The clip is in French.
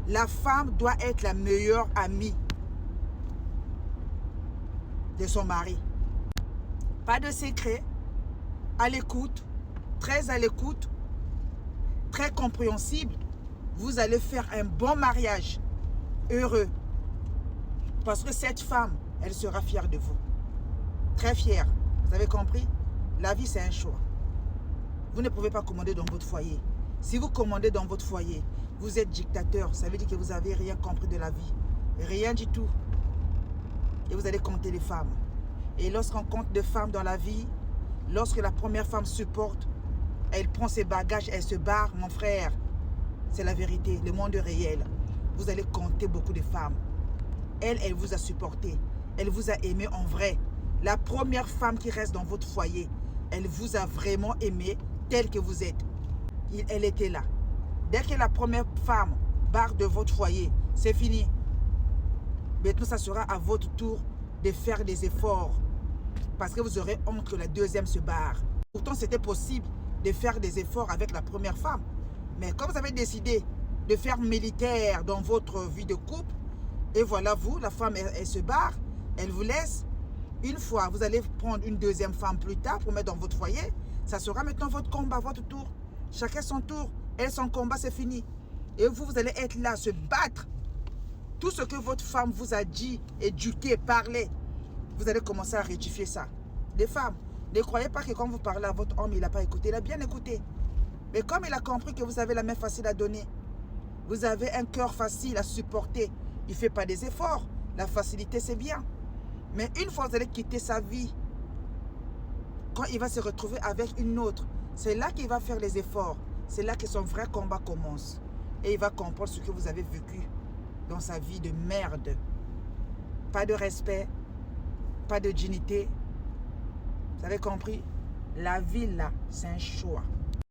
La femme doit être la meilleure amie de son mari. Pas de secret, à l'écoute, très compréhensible. Vous allez faire un bon mariage, heureux. Parce que cette femme, elle sera fière de vous. Très fière. Vous avez compris? La vie, c'est un choix. Vous ne pouvez pas commander dans votre foyer. Si vous commandez dans votre foyer, vous êtes dictateur. Ça veut dire que vous n'avez rien compris de la vie. Rien du tout. Et vous allez compter les femmes. Et lorsqu'on compte des femmes dans la vie, lorsque la première femme supporte, elle prend ses bagages, elle se barre, mon frère. C'est la vérité, le monde réel. Vous allez compter beaucoup de femmes. Elle vous a supporté. Elle vous a aimé en vrai. La première femme qui reste dans votre foyer, elle vous a vraiment aimé telle que vous êtes. Elle était là. Dès que la première femme barre de votre foyer, c'est fini. Maintenant, ça sera à votre tour de faire des efforts. Parce que vous aurez honte que la deuxième se barre. Pourtant, c'était possible de faire des efforts avec la première femme. Mais comme vous avez décidé de faire militaire dans votre vie de couple, et voilà vous, la femme, elle se barre, elle vous laisse. Une fois, vous allez prendre une deuxième femme plus tard pour mettre dans votre foyer. Ça sera maintenant votre combat, votre tour. Chacun son tour. Elle, son combat, c'est fini. Et vous, vous allez être là, se battre. Tout ce que votre femme vous a dit, éduqué, parlé, vous allez commencer à rectifier ça. Les femmes, ne croyez pas que quand vous parlez à votre homme, il n'a pas écouté. Il a bien écouté. Mais comme il a compris que vous avez la main facile à donner, vous avez un cœur facile à supporter, il ne fait pas des efforts. La facilité, c'est bien. Mais une fois que vous allez quitter sa vie, quand il va se retrouver avec une autre, c'est là qu'il va faire les efforts. C'est là que son vrai combat commence. Et il va comprendre ce que vous avez vécu dans sa vie de merde. Pas de respect, pas de dignité. Vous avez compris? La vie, là, c'est un choix.